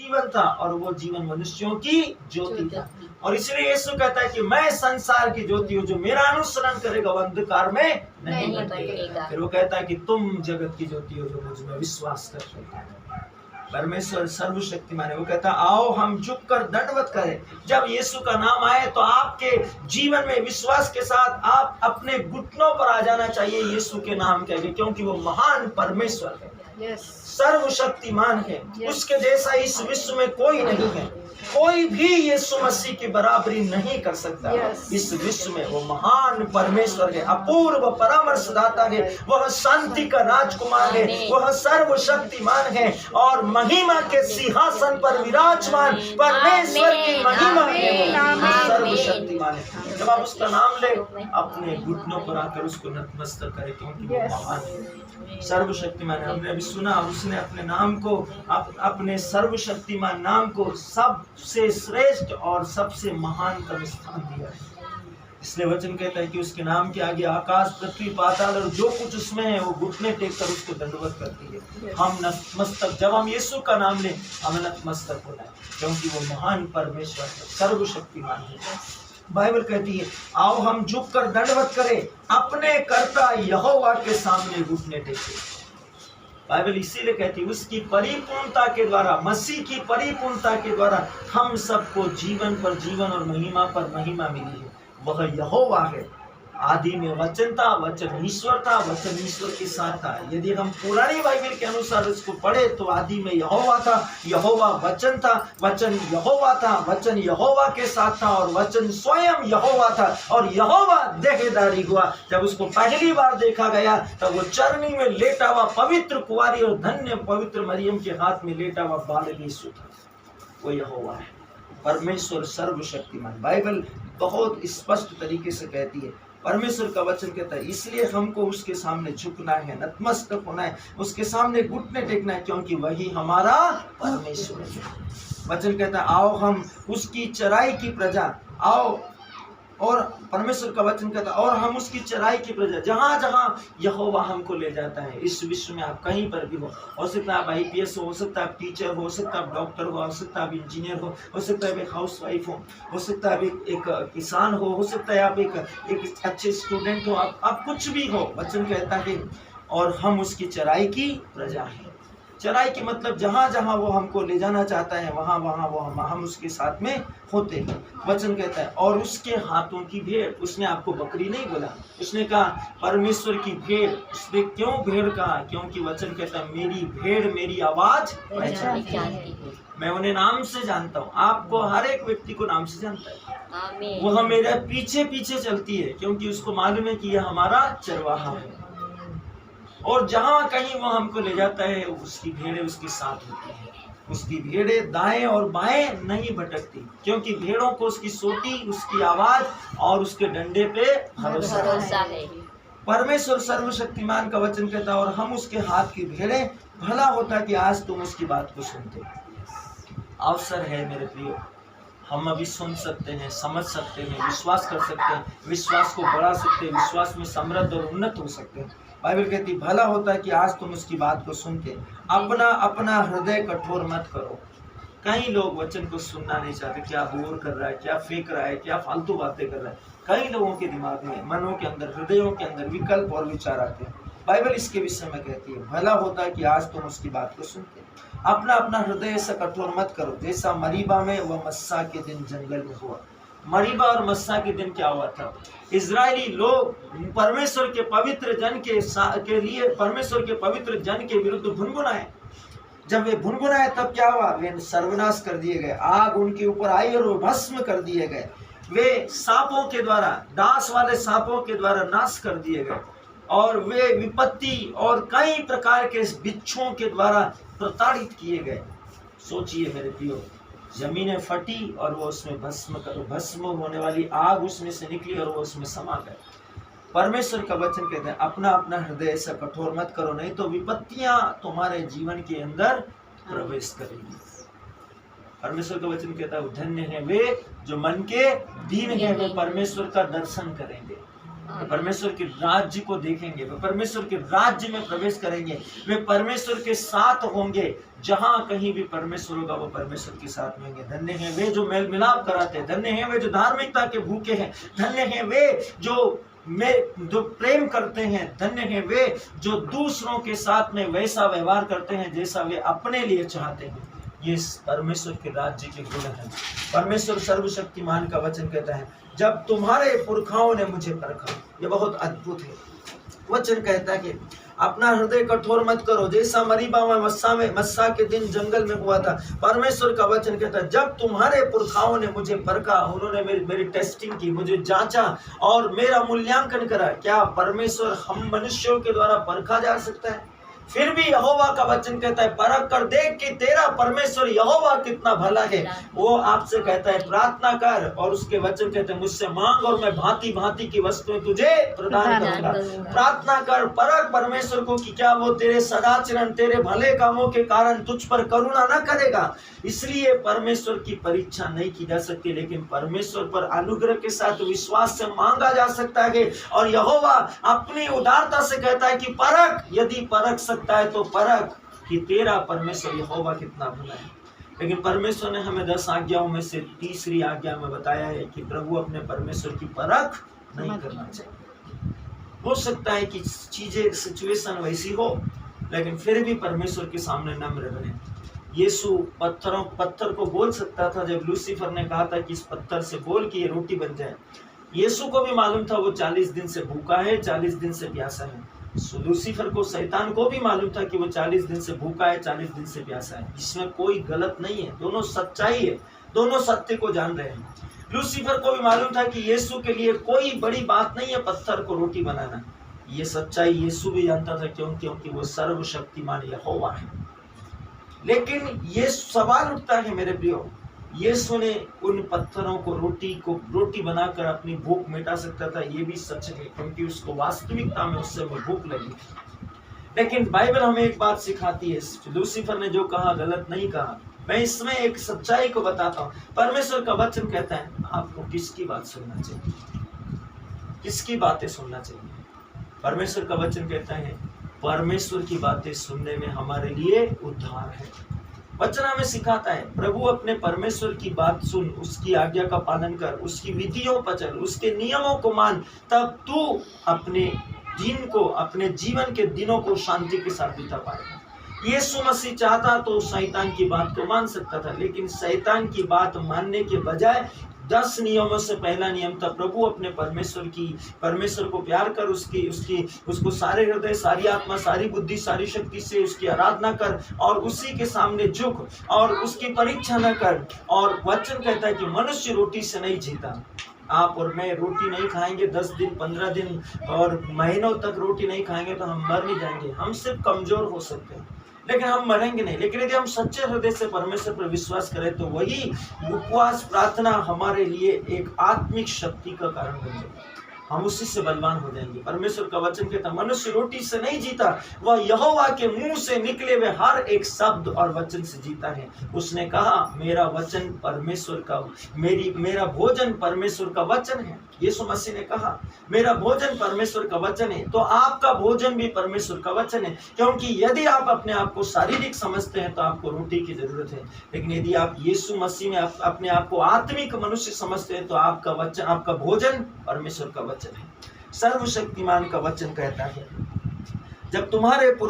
जीवन था और वो जीवन मनुष्यों की ज्योति था। और इसलिए यीशु कहता है कि मैं संसार की ज्योति हूँ, जो मेरा अनुसरण करेगा वो अंधकार में नहीं भटकेगा। फिर वो कहता है कि तुम जगत की ज्योति हो जो मुझ में विश्वास कर रहे हो। परमेश्वर सर्वशक्तिमान है। वो कहता है आओ हम झुककर दंडवत करें। जब यीशु का नाम आए तो आपके जीवन में विश्वास के साथ आप अपने घुटनों पर आ जाना चाहिए यीशु के नाम के आगे, क्योंकि वो महान परमेश्वर है, सर्वशक्तिमान है। उसके जैसा इस विश्व में कोई नहीं है। कोई भी यीशु मसीह की बराबरी नहीं कर सकता। इस विश्व में वो महान परमेश्वर है, अपूर्व परामर्शदाता है, वह शांति का राजकुमार है, वह सर्वशक्तिमान है और महिमा के सिंहासन पर विराजमान परमेश्वर की महिमा है, सर्वशक्तिमान है। जब आप उसका नाम ले अपने घुटनों पर आकर उसको नतमस्तक करें, क्योंकि वो महान है, सर्वशक्तिमान है। हमने अभी सुना उसने अपने नाम को, अपने सर्वशक्तिमान नाम को सबसे श्रेष्ठ और सबसे महानतम स्थान दिया है। इसलिए वचन कहता है कि उसके नाम के आगे आकाश, पृथ्वी, पाताल और जो कुछ उसमें है वो घुटने टेक कर उसको दंडवत करती है। हम नतमस्तक, जब हम यीशु का नाम लें हमें नतमस्तक होना है, क्योंकि वो महान परमेश्वर है, सर्वशक्तिमान है। बाइबल कहती है आओ हम झुककर दंडवत करें, अपने कर्ता यहोवा के सामने घुटने टेके। बाइबल इसीलिए कहती है उसकी परिपूर्णता के द्वारा, मसीह की परिपूर्णता के द्वारा हम सबको जीवन पर जीवन और महिमा पर महिमा मिली है। वह यहोवा है। आदि में वचन था, वचन ईश्वर था, वचन ईश्वर के साथ था। यदि हम पुरानी बाइबल के अनुसार इसको पढ़े तो आदि में यहोवा था, यहोवा वचन था, वचन यहोवा था, वचन यहोवा के साथ था और वचन स्वयं यहोवा था और यहोवा देहधारी हुआ। जब उसको पहली बार देखा गया तब वो चरनी में लेटा हुआ पवित्र कुंवारी और धन्य पवित्र मरियम के हाथ में लेटा हुआ बालक यीशु था। वो यहोवा है, परमेश्वर सर्वशक्तिमान। बाइबल बहुत स्पष्ट तरीके से कहती है, परमेश्वर का वचन कहता है इसलिए हमको उसके सामने झुकना है, नतमस्तक होना है, उसके सामने घुटने टेकना है, क्योंकि वही हमारा परमेश्वर है। वचन कहता है आओ हम उसकी चराई की प्रजा, आओ, और परमेश्वर का वचन कहता है और हम उसकी चराई की प्रजा, जहां जहां यहोवा हमको ले जाता है इस विश्व में, आप कहीं पर भी हो सकता है आप IPS हो सकता है आप टीचर हो सकता है आप डॉक्टर हो सकता है आप इंजीनियर हो सकता है आप एक हाउस वाइफ हो सकता है आप एक किसान हो सकता है आप एक अच्छे स्टूडेंट हो, आप कुछ भी हो। वचन कहता है और हम उसकी चराई की प्रजा है। चराई की मतलब जहां जहां वो हमको ले जाना चाहता है वहां वहां वो हम उसके साथ में होते हैं। वचन कहता है और उसके हाथों की भेड़, उसने आपको बकरी नहीं बोला, उसने कहा परमेश्वर की भेड़। उसने क्यों भेड़ कहा? क्योंकि वचन कहता है मेरी भेड़ मेरी आवाज पहचानती है, मैं उन्हें नाम से जानता हूँ। आपको हर एक व्यक्ति को नाम से जानता है, वह मेरे पीछे पीछे चलती है, क्योंकि उसको मालूम है कि यह हमारा चरवाहा है और जहां कहीं वो हमको ले जाता है उसकी भेड़ें उसके साथ होती है। उसकी भेड़ें दाएं और बाएं नहीं भटकती, क्योंकि भेड़ों को उसकी सोटी, उसकी आवाज और उसके डंडे पे भरोसा है। परमेश्वर सर्वशक्तिमान का वचन कहता है और हम उसके हाथ की भेड़ें, भला होता कि आज तुम उसकी बात को सुनते। अवसर है मेरे प्रियो, हम अभी सुन सकते हैं, समझ सकते हैं, विश्वास कर सकते हैं, विश्वास को बढ़ा सकते हैं, विश्वास में समृद्ध और उन्नत हो सकते हैं। बाइबल कहती भला होता है कि आज तुम उसकी बात को सुनते। अपना अपना हृदय कठोर मत करो। कई लोग वचन को सुनना नहीं चाहते, क्या बोर कर रहा है, क्या फेंक रहा है, क्या फालतू बातें कर रहा है। कई लोगों के दिमाग में, मनों के अंदर, हृदयों के अंदर विकल्प और विचार आते हैं। बाइबल इसके विषय में कहती है भला होता है कि आज तुम उसकी बात को सुनते। अपना अपना हृदय ऐसा कठोर मत करो जैसा मरीबा में व मस्सा के दिन जंगल में हुआ। मरीबा और मस्सा के दिन क्या हुआ था? इजरायली लोग परमेश्वर के पवित्र जन के लिए, परमेश्वर के पवित्र जन के विरुद्ध भुनभुनाए। जब वे भुनभुनाए तब क्या हुआ? वे सर्वनाश कर दिए गए, आग उनके ऊपर आई और वो भस्म कर दिए गए। वे सांपों के द्वारा, डांस वाले सांपों के द्वारा नाश कर दिए गए और वे विपत्ति और कई प्रकार के बिच्छुओं के द्वारा प्रताड़ित किए गए। सोचिए मेरे प्रियो, जमीनें फटी और वो उसमें भस्म होने वाली आग उसमें से निकली और वो उसमें समा गए। परमेश्वर का वचन कहते हैं अपना अपना हृदय ऐसा कठोर मत करो, नहीं तो विपत्तियां तुम्हारे जीवन के अंदर प्रवेश करेंगी। परमेश्वर का वचन कहता है धन्य है वे जो मन के दीन है, वे परमेश्वर का दर्शन करेंगे। वे परमेश्वर के राज्य को देखेंगे, वे परमेश्वर के राज्य में प्रवेश करेंगे, वे परमेश्वर के साथ होंगे। जहां कहीं भी परमेश्वर होगा वो परमेश्वर के साथ में होंगे। धन्य हैं वे जो मेल मिलाप कराते हैं, धन्य हैं वे जो धार्मिकता के भूखे हैं, धन्य हैं वे जो प्रेम करते हैं, धन्य हैं वे जो दूसरों के साथ में वैसा व्यवहार करते हैं जैसा वे अपने लिए चाहते हैं। ये परमेश्वर के राज्य के गुण हैं। परमेश्वर सर्वशक्तिमान का वचन कहता है, जब तुम्हारे पुरखाओं ने मुझे परखा। ये बहुत अद्भुत है। वचन कहता है कि अपना हृदय कठोर मत करो, जैसा मरीबा में मस्सा के दिन जंगल में हुआ था। परमेश्वर का वचन कहता है, जब तुम्हारे पुरखाओं ने मुझे परखा, उन्होंने मेरी टेस्टिंग की, मुझे जांचा और मेरा मूल्यांकन करा। क्या परमेश्वर हम मनुष्यों के द्वारा परखा जा सकता है? फिर भी यहोवा का वचन कहता है, परख कर देख कि तेरा परमेश्वर यहोवा कितना भला है। वो आपसे कहता है प्रार्थना कर, और उसके वचन कहते हैं मुझसे मांग और मैं भांति भांति की वस्तुएं तुझे प्रदान करूंगा। प्रार्थना कर, परख परमेश्वर को कि क्या वो तेरे सदाचरण, तेरे भले कामों के कारण तुझ पर करुणा न करेगा। इसलिए परमेश्वर की परीक्षा नहीं की जा सकती, लेकिन परमेश्वर पर अनुग्रह के साथ विश्वास से मांगा जा सकता है। और यहोवा अपनी उदारता से कहता है कि परख, यदि परख सकता है तो परख कि तेरा परमेश्वर यहोवा कितना भला है। लेकिन परमेश्वर ने हमें 10 आज्ञाओं में से तीसरी आज्ञा में बताया है कि प्रभु अपने परमेश्वर की परख नहीं करना चाहिए। हो सकता है कि चीजें, सिचुएशन वैसी हो, लेकिन फिर भी परमेश्वर के सामने नम्र बने। यीशु पत्थर को बोल सकता था। जब लूसीफर ने कहा था कि इस पत्थर से बोल कि ये रोटी बन जाए, यीशु को भी मालूम था वो 40 दिन से भूखा है, 40 दिन से प्यासा है। लूसीफर को, शैतान को भी मालूम था कि वो 40 दिन से भूखा है, 40 दिन से प्यासा है। इसमें कोई गलत नहीं है, दोनों सच्चाई है, दोनों सत्य को जान रहे हैं। लूसीफर को भी मालूम था कि यीशु के लिए कोई बड़ी बात नहीं है पत्थर को रोटी बनाना। ये सच्चाई यीशु भी जानता था, क्योंकि वो सर्वशक्तिमान यहोवा है। लेकिन ये सवाल उठता है मेरे प्रियो, यीशु ने उन पत्थरों को रोटी बनाकर अपनी भूख मिटा सकता था। ये भी सच है, क्योंकि उसको वास्तविकता में उससे भूख लगी थी। लेकिन बाइबल हमें एक बात सिखाती है, लूसीफर ने जो कहा गलत नहीं कहा। मैं इसमें एक सच्चाई को बताता हूँ। परमेश्वर का वचन कहता है आपको किसकी बात सुनना चाहिए, किसकी बातें सुनना चाहिए। परमेश्वर का वचन कहता है परमेश्वर की बातें सुनने में हमारे लिए उद्धार है। वचन हमें सिखाता है प्रभु अपने परमेश्वर की बात सुन, उसकी आज्ञा का पालन कर, उसकी विधियों पर चल, उसके नियमों को मान, तब तू अपने दिन को, अपने जीवन के दिनों को शांति के साथ बिता पाएगा। यीशु मसीह चाहता तो शैतान की बात को मान सकता था, लेकिन शैतान की बात मानने के बजाय 10 नियमों से पहला नियम था प्रभु अपने परमेश्वर को प्यार कर, उसको सारे हृदय, सारी आत्मा, सारी बुद्धि, सारी शक्ति से उसकी आराधना कर और उसी के सामने झुक और उसकी परीक्षा न कर। और वचन कहता है कि मनुष्य रोटी से नहीं जीता। आप और मैं रोटी नहीं खाएंगे 10 दिन, 15 दिन और महीनों तक रोटी नहीं खाएंगे तो हम मर नहीं जाएंगे। हम सिर्फ कमजोर हो सकते हैं, लेकिन हम मरेंगे नहीं। लेकिन यदि हम सच्चे हृदय से परमेश्वर पर विश्वास करें तो वही उपवास, प्रार्थना हमारे लिए एक आत्मिक शक्ति का कारण बन जाएगी। हम उसी से बलवान हो जाएंगे। परमेश्वर का वचन कहता है मनुष्य रोटी से नहीं जीता, वह यहोवा के मुंह से निकले हुए हर एक शब्द और वचन से जीता है। उसने कहा मेरा वचन परमेश्वर का, मेरा भोजन परमेश्वर का वचन है। यीशु मसीह ने कहा मेरा भोजन परमेश्वर का वचन है, तो आपका भोजन भी परमेश्वर का वचन है। क्योंकि यदि आप अपने आप को शारीरिक समझते हैं तो आपको रोटी की जरूरत है, लेकिन यदि आप यीशु मसीह में अपने आप को आत्मिक मनुष्य समझते हैं तो आपका वचन, आपका भोजन परमेश्वर का वचन है। सर्वशक्तिमान का वचन कहता है जब तुम्हारे